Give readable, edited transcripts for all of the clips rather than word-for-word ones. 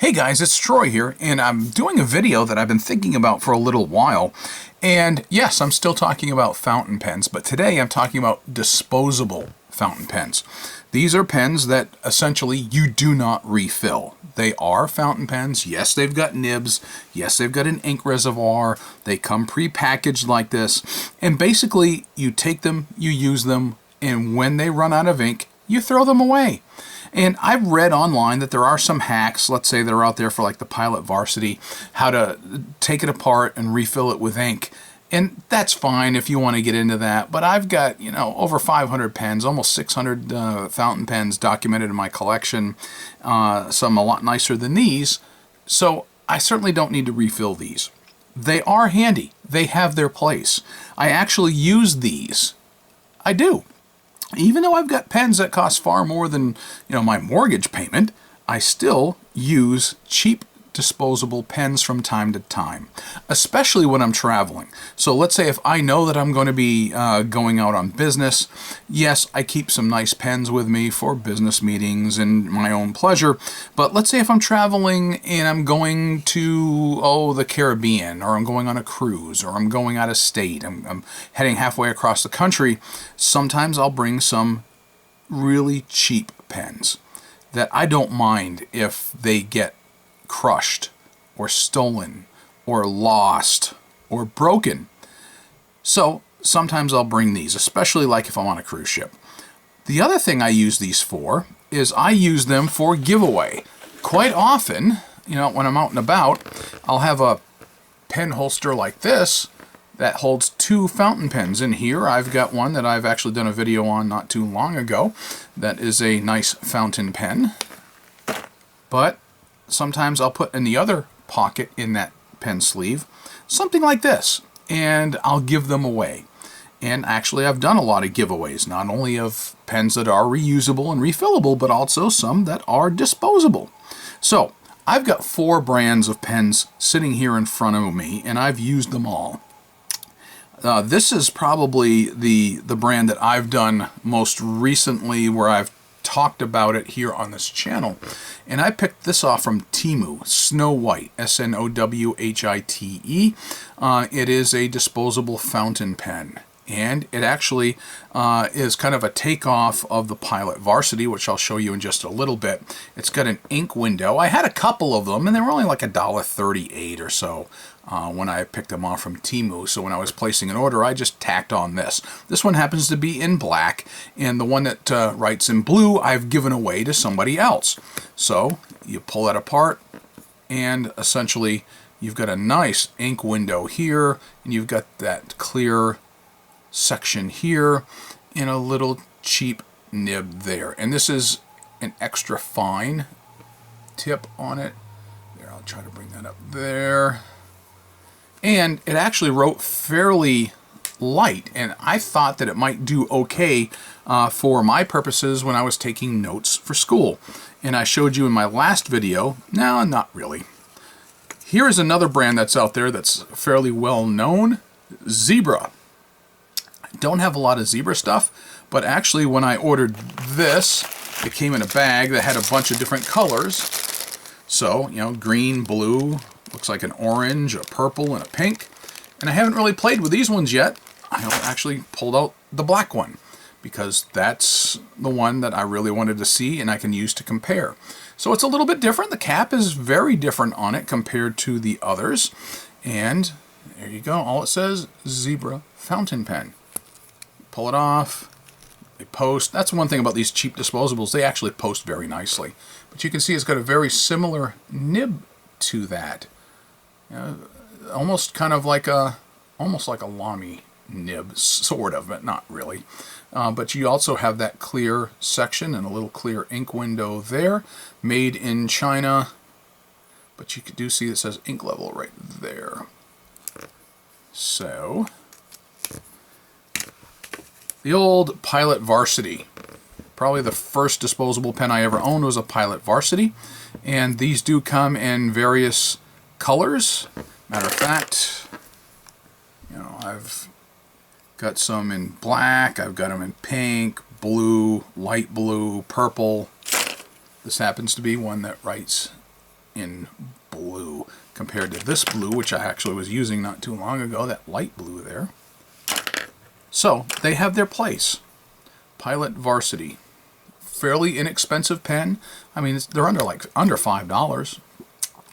Hey guys, it's Troy here, and I'm doing a video that I've been thinking about for a little while. And yes, I'm still talking about fountain pens, but today I'm talking about disposable fountain pens. These are pens that essentially you do not refill. They are fountain pens. Yes, they've got nibs. Yes, they've got an ink reservoir. They come pre-packaged like this. And basically, you take them, you use them, and when they run out of ink, you throw them away. And I've read online that there are some hacks, let's say that are out there for like the Pilot Varsity, how to take it apart and refill it with ink. And that's fine if you want to get into that. But I've got, over 500 pens, almost 600 fountain pens documented in my collection. Some a lot nicer than these. So I certainly don't need to refill these. They are handy. They have their place. I actually use these. I do. Even though I've got pens that cost far more than, my mortgage payment, I still use cheap disposable pens from time to time, especially when I'm traveling. So let's say if I know that I'm going to be going out on business, yes, I keep some nice pens with me for business meetings and my own pleasure. But let's say if I'm traveling and I'm going to, the Caribbean, or I'm going on a cruise, or I'm going out of state, I'm heading halfway across the country, sometimes I'll bring some really cheap pens that I don't mind if they get crushed or stolen or lost or broken. So sometimes I'll bring these, especially like if I'm on a cruise ship. The other thing I use these for is I use them for giveaway. Quite often, when I'm out and about, I'll have a pen holster like this that holds two fountain pens. In here I've got one that I've actually done a video on not too long ago that is a nice fountain pen. But sometimes I'll put in the other pocket in that pen sleeve something like this, and I'll give them away. And actually I've done a lot of giveaways, not only of pens that are reusable and refillable, but also some that are disposable. So I've got 4 brands of pens sitting here in front of me, and I've used them all. This is probably the brand that I've done most recently, where I've talked about it here on this channel, and I picked this off from Temu, Snow White, Snowhite. It is a disposable fountain pen, and it actually is kind of a takeoff of the Pilot Varsity, which I'll show you in just a little bit. It's got an ink window. I had a couple of them, and they were only like $1.38 or so when I picked them off from Temu. So when I was placing an order, I just tacked on this. This one happens to be in black, and the one that writes in blue I've given away to somebody else. So you pull that apart, and essentially you've got a nice ink window here, and you've got that clear section here, and a little cheap nib there. And this is an extra fine tip on it. There, I'll try to bring that up there. And it actually wrote fairly light, and I thought that it might do okay for my purposes when I was taking notes for school. And I showed you in my last video, no, not really. Here is another brand that's out there that's fairly well known, Zebra. I don't have a lot of Zebra stuff, but actually when I ordered this, it came in a bag that had a bunch of different colors. So, green, blue, looks like an orange, a purple, and a pink. And I haven't really played with these ones yet. I actually pulled out the black one because that's the one that I really wanted to see and I can use to compare. So it's a little bit different. The cap is very different on it compared to the others. And there you go. All it says, Zebra fountain pen. Pull it off. They post. That's one thing about these cheap disposables. They actually post very nicely. But you can see it's got a very similar nib to that. Almost like a Lamy nib, sort of, but not really. But you also have that clear section and a little clear ink window there, made in China. But you do see it says ink level right there. So the old Pilot Varsity. Probably the first disposable pen I ever owned was a Pilot Varsity, and these do come in various colors. Matter of fact, I've got some in black, I've got them in pink, blue, light blue, purple. This happens to be one that writes in blue compared to this blue, which I actually was using not too long ago, that light blue there. So they have their place. Pilot Varsity. Fairly inexpensive pen. I mean, they're under $5.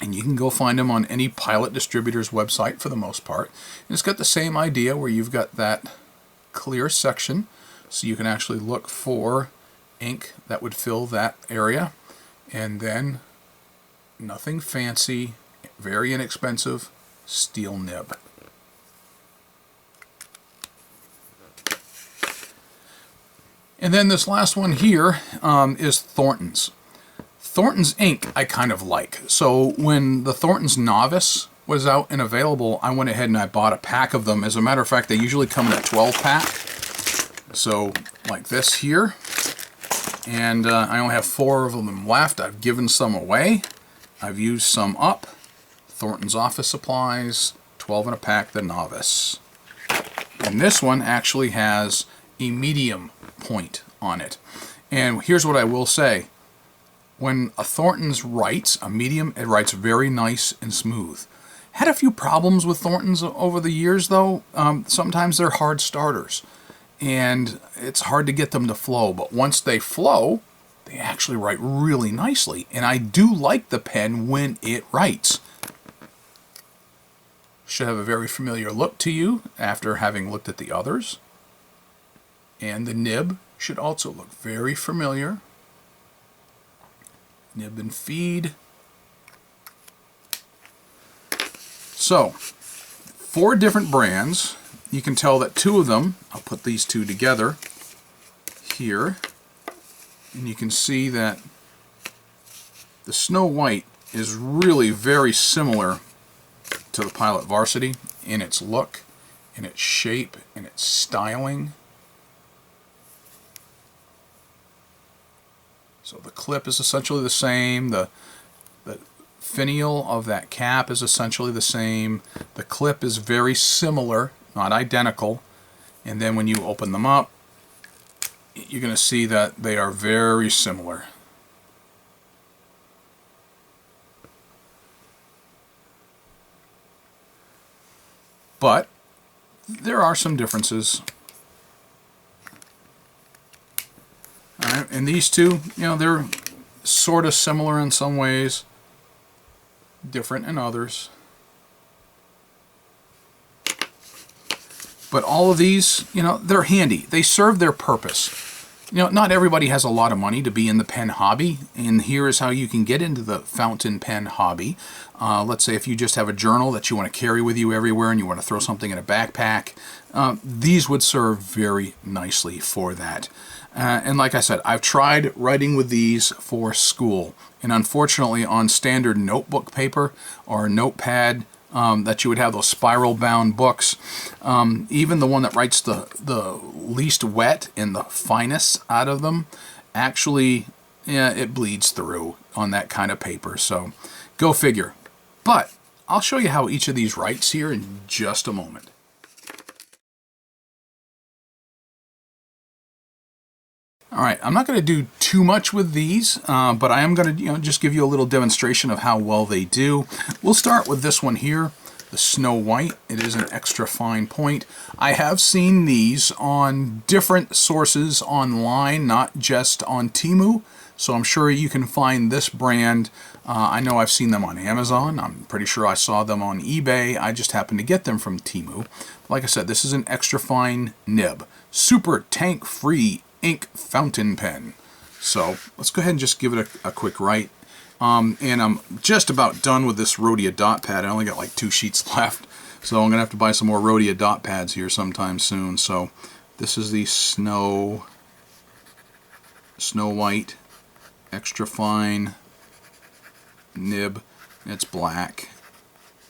And you can go find them on any Pilot distributor's website for the most part. And it's got the same idea where you've got that clear section, so you can actually look for ink that would fill that area. And then nothing fancy, very inexpensive steel nib. And then this last one here is Thornton's. Thornton's ink I kind of like. So when the Thornton's Novice was out and available, I went ahead and I bought a pack of them. As a matter of fact, they usually come in a 12-pack. So like this here. And I only have 4 of them left. I've given some away. I've used some up. Thornton's Office Supplies, 12 in a pack, the Novice. And this one actually has a medium point on it. And here's what I will say. When a Thornton's writes, a medium, it writes very nice and smooth. Had a few problems with Thornton's over the years though. Sometimes they're hard starters and it's hard to get them to flow, but once they flow, they actually write really nicely. And I do like the pen when it writes. Should have a very familiar look to you after having looked at the others. And the nib should also look very familiar. Nib and feed. So, 4 different brands. You can tell that 2 of them, I'll put these 2 together here, and you can see that the Snow White is really very similar to the Pilot Varsity in its look, in its shape, in its styling. So the clip is essentially the same, the finial of that cap is essentially the same, the clip is very similar, not identical, and then when you open them up, you're going to see that they are very similar. But there are some differences. All right, and these two, they're sort of similar in some ways, different in others. But all of these, they're handy. They serve their purpose. Not everybody has a lot of money to be in the pen hobby, and here is how you can get into the fountain pen hobby. Let's say if you just have a journal that you want to carry with you everywhere and you want to throw something in a backpack, these would serve very nicely for that. And like I said, I've tried writing with these for school, and unfortunately on standard notebook paper or notepad, that you would have those spiral bound books, even the one that writes the least wet and the finest out of them, actually, it bleeds through on that kind of paper, so go figure. But I'll show you how each of these writes here in just a moment. Alright, I'm not going to do too much with these, but I am going to just give you a little demonstration of how well they do. We'll start with this one here, the Snow White. It is an extra fine point. I have seen these on different sources online, not just on Temu, so I'm sure you can find this brand. I know I've seen them on Amazon. I'm pretty sure I saw them on eBay. I just happened to get them from Temu. Like I said, this is an extra fine nib. Super tank-free ink fountain pen. So let's go ahead and just give it a quick write. And I'm just about done with this Rhodia dot pad. I only got like 2 sheets left, so I'm gonna have to buy some more Rhodia dot pads here sometime soon. So this is the Snow White extra fine nib. It's black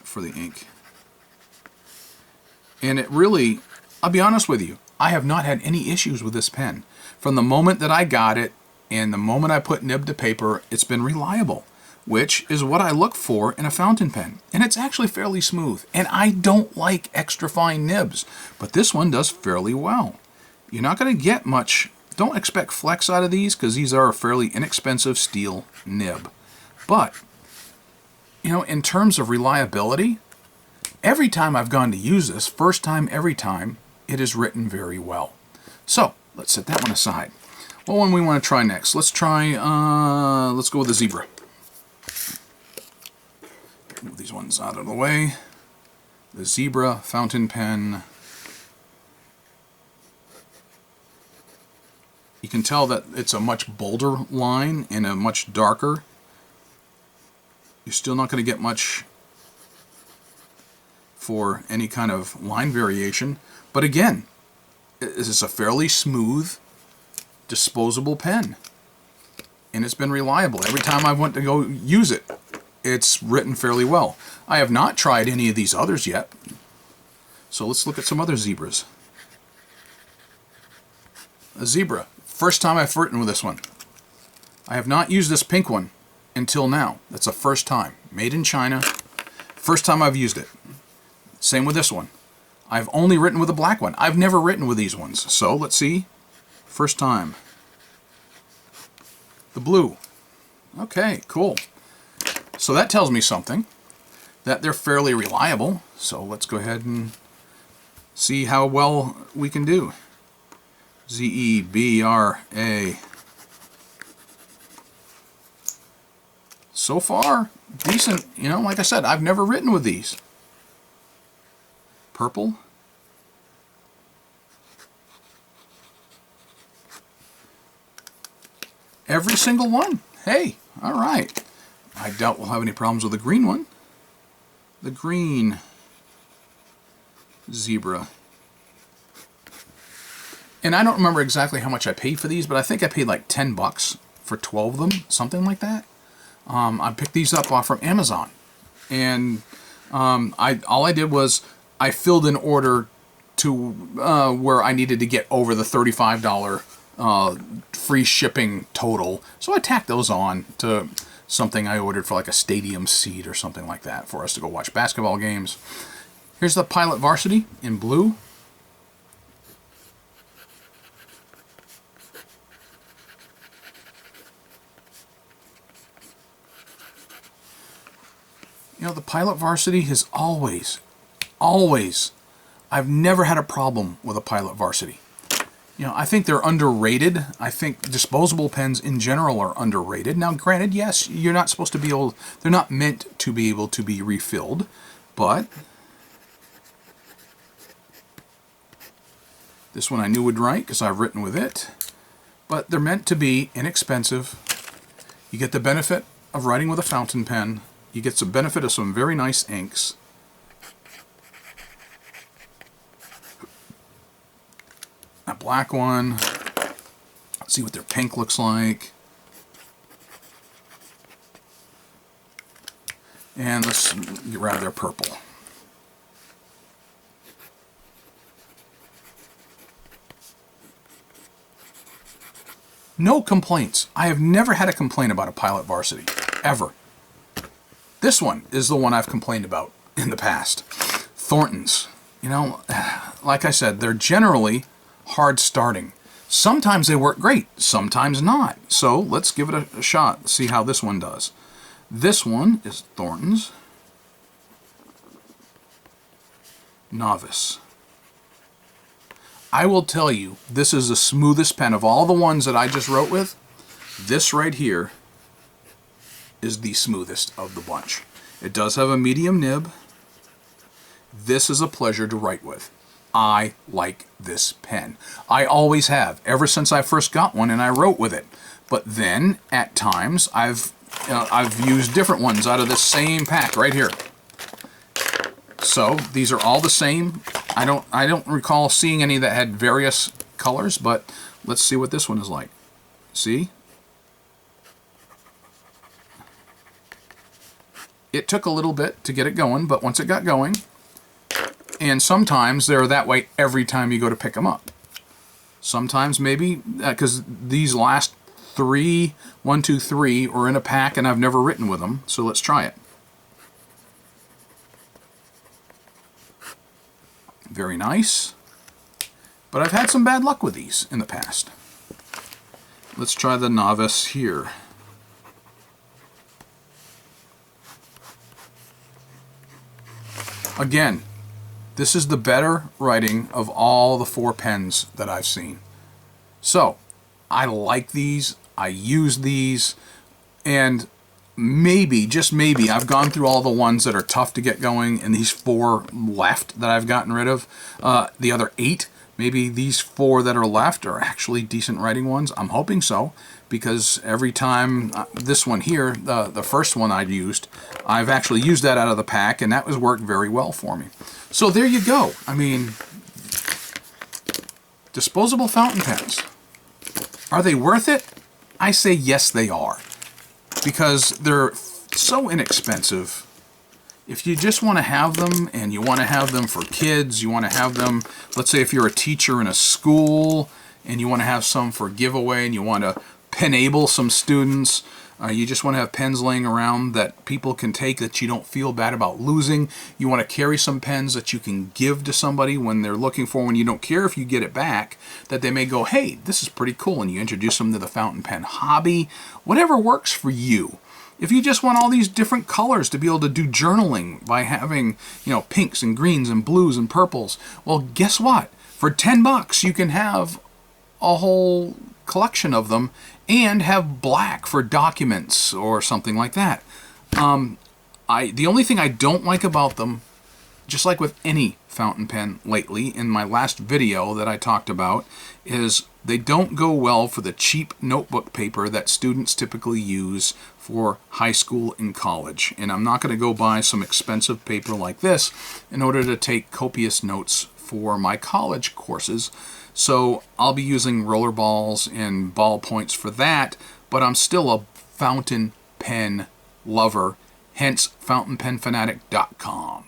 for the ink, and it really, I'll be honest with you, I have not had any issues with this pen. From the moment that I got it and the moment I put nib to paper, it's been reliable, which is what I look for in a fountain pen. And it's actually fairly smooth. And I don't like extra fine nibs, but this one does fairly well. You're not going to get much, don't expect flex out of these because these are a fairly inexpensive steel nib. But you know, in terms of reliability, every time I've gone to use this, first time, every time, it is written very well. So, let's set that one aside. What one we want to try next? Let's try, let's go with the zebra. Move these ones out of the way. The zebra fountain pen. You can tell that it's a much bolder line and a much darker. You're still not going to get much for any kind of line variation. But again, this is a fairly smooth, disposable pen. And it's been reliable. Every time I went to go use it, it's written fairly well. I have not tried any of these others yet. So let's look at some other zebras. A zebra. First time I've written with this one. I have not used this pink one until now. That's the first time. Made in China. First time I've used it. Same with this one. I've only written with a black one. I've never written with these ones. So let's see. First time. The blue. Okay, cool. So that tells me something. That they're fairly reliable. So let's go ahead and see how well we can do. Z-E-B-R-A. So far, decent. You know, like I said, I've never written with these. Purple. Every single one. Hey, all right. I doubt we'll have any problems with the green one. The green zebra. And I don't remember exactly how much I paid for these, but I think I paid like 10 bucks for 12 of them, something like that. I picked these up off from Amazon. And all I did was I filled an order to where I needed to get over the $35 free shipping total. So I tacked those on to something I ordered for like a stadium seat or something like that for us to go watch basketball games. Here's the Pilot Varsity in blue. You know, the Pilot Varsity has always, I've never had a problem with a Pilot Varsity. You know, I think they're underrated. I think disposable pens in general are underrated. Now, granted, yes, you're not supposed to be able, they're not meant to be able to be refilled, but this one I knew would write because I've written with it. But they're meant to be inexpensive. You get the benefit of writing with a fountain pen. You get some benefit of some very nice inks. A black one. Let's see what their pink looks like. And let's get rid of their purple. No complaints. I have never had a complaint about a Pilot Varsity. Ever. This one is the one I've complained about in the past. Thorntons. You know, like I said, they're generally hard starting. Sometimes they work great, sometimes not. So let's give it a shot, see how this one does. This one is Thorntons Novice. I will tell you, this is the smoothest pen of all the ones that I just wrote with. This right here is the smoothest of the bunch. It does have a medium nib. This is a pleasure to write with. I like this pen. I always have, ever since I first got one and I wrote with it. But then, at times, I've used different ones out of this same pack right here. So these are all the same. I don't recall seeing any that had various colors, but let's see what this one is like. See? It took a little bit to get it going, but once it got going, and sometimes they're that way every time you go to pick them up. Sometimes maybe, because these last three, 1, 2, 3, are in a pack and I've never written with them, so let's try it. Very nice. But I've had some bad luck with these in the past. Let's try the Novice here. Again, this is the better writing of all the 4 pens that I've seen. So, I like these, I use these, and maybe, just maybe, I've gone through all the ones that are tough to get going, and these 4 left that I've gotten rid of. The other 8, maybe these 4 that are left are actually decent writing ones. I'm hoping so, because every time, this one here, the first one I used, I've actually used that out of the pack, and that was worked very well for me. So there you go. I mean, disposable fountain pens. Are they worth it? I say yes, they are. Because they're so inexpensive. If you just want to have them, and you want to have them for kids, you want to have them, let's say if you're a teacher in a school, and you want to have some for giveaway, and you want to penable some students, you just want to have pens laying around that people can take that you don't feel bad about losing. You want to carry some pens that you can give to somebody when they're looking for one. You don't care if you get it back, that they may go, hey, this is pretty cool, and you introduce them to the fountain pen hobby. Whatever works for you. If you just want all these different colors to be able to do journaling by having, you know, pinks and greens and blues and purples, well, guess what? For $10 you can have a whole collection of them and have black for documents or something like that. The only thing I don't like about them, just like with any fountain pen lately, in my last video that I talked about, is they don't go well for the cheap notebook paper that students typically use for high school and college. And I'm not going to go buy some expensive paper like this in order to take copious notes for my college courses. So I'll be using roller balls and ballpoints for that, but I'm still a fountain pen lover, hence fountainpenfanatic.com.